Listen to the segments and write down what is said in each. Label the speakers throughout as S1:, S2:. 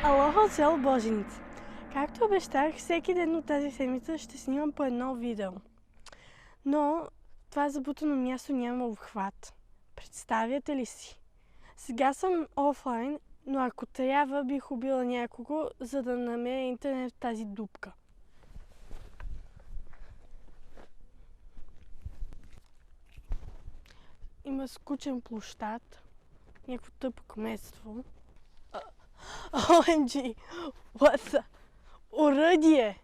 S1: Алохо от село Божиница. Както обещах, всеки ден от тази седмица ще снимам по едно видео. Но това забутано място няма обхват. Представяте ли си? Сега съм офлайн, но ако трябва, бих убила някого, за да намеря интернет в тази дупка. Има скучен площад, някакво тъпо кметство. OMG! What the? Оръдие!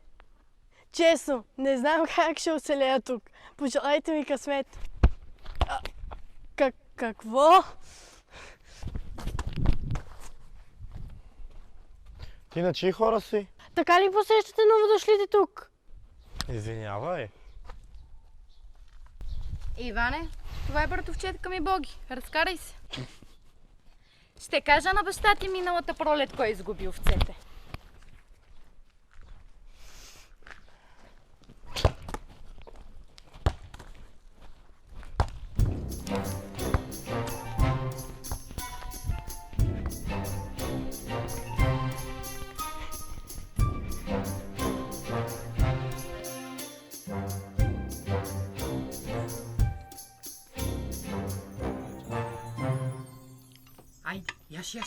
S1: Честно, не знам как ще оцелея тук. Пожелайте ми късмет. Какво?
S2: Ти на чии хора си?
S1: Така ли посещате новодошлите тук?
S2: Извинявай.
S3: Иване, това е братовчетка ми Боги. Разкарай се. Ще кажа на баща ти миналата пролет кой изгуби овцете.
S4: Айде, яш.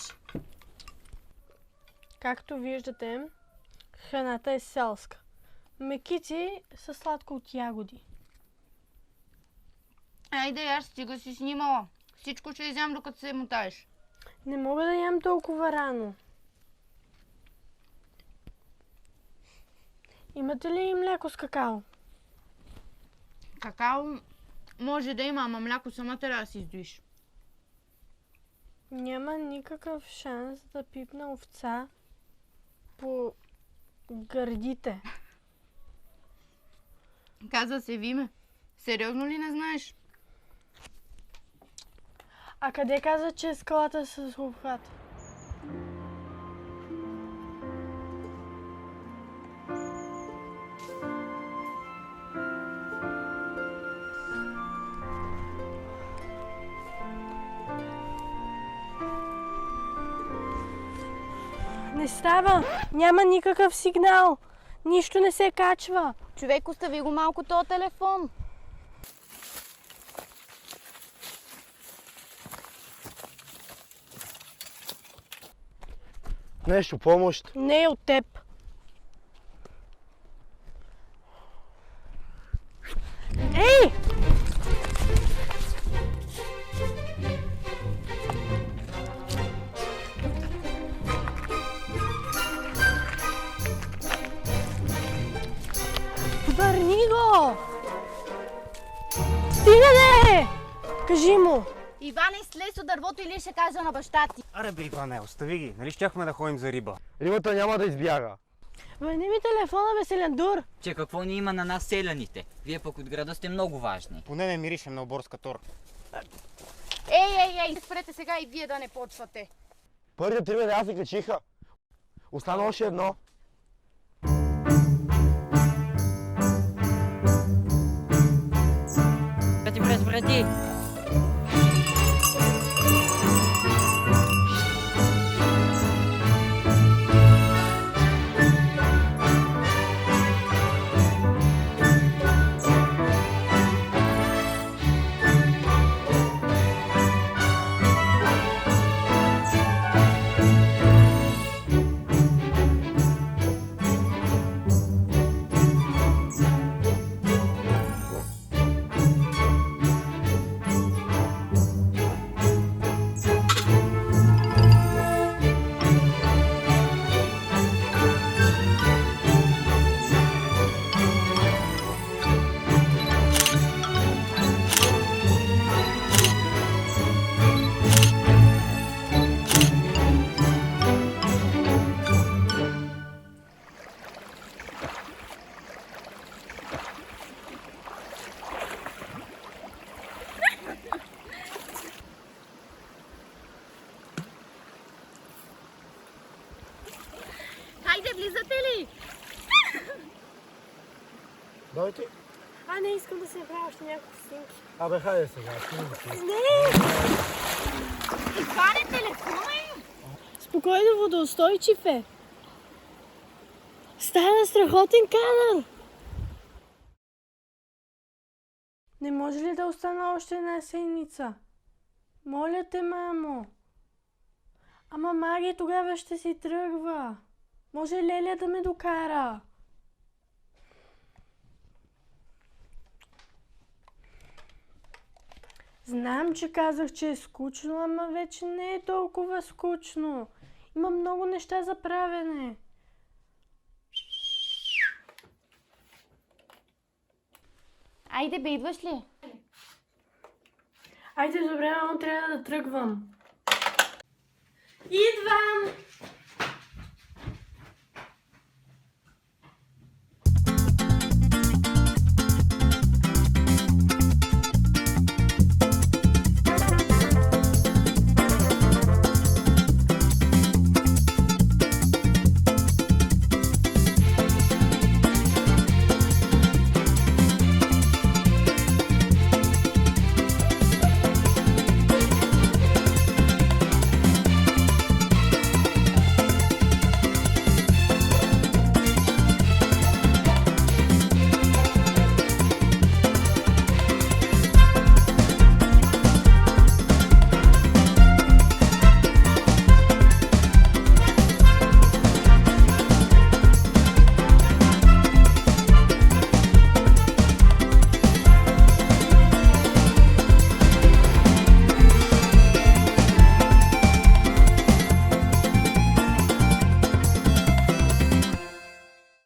S1: Както виждате, храната е селска. Мекици са сладко от ягоди.
S3: Айде, яш, стига си снимала. Всичко ще изям, докато се мотаеш.
S1: Не мога да ям толкова рано. Имате ли мляко с какао?
S3: Какао може да има, ама мляко сама трябва да си издуиш.
S1: Няма никакъв шанс да пипна овца по гърдите.
S3: Каза се Виме. Сериозно ли не знаеш?
S1: А къде каза, че скалата с обхват? Не става! Няма никакъв сигнал! Нищо не се качва!
S3: Човек, остави го малко този телефон.
S2: Нещо, помощ.
S1: Не е от теб! Ей! Върни го! Стига де! Кажи му!
S3: Иване, слез от дървото или ще кажа на баща ти.
S4: Аре бе, Иване, остави ги. Нали щяхме да ходим за риба?
S2: Рибата няма да избяга.
S1: Върни ми телефона, бе, селяндур!
S5: Че какво ни има на нас селяните? Вие пък от града сте много важни.
S4: Поне не миришем на оборска тор.
S3: Ей, спрете сега и вие да не почвате.
S2: Първият три меда се качиха. Остана още едно.
S5: Брати!
S2: Кой ти?
S1: Не искам да се направя още няколко снимки.
S2: Абе, хайде сега, снимай си.
S1: Не!
S3: Това не телефона им!
S1: Спокойно, водоустойчив е. Стана страхотен кадър. Не може ли да остана още една седмица? Моля те, мамо. Ама Маги тогава ще си тръгва. Може Леля да ме докара? Знам, че казах, че е скучно, ама вече не е толкова скучно. Има много неща за правене.
S3: Айде бе, идваш ли?
S1: Айде, добре, мамо, трябва да тръгвам. Идвам!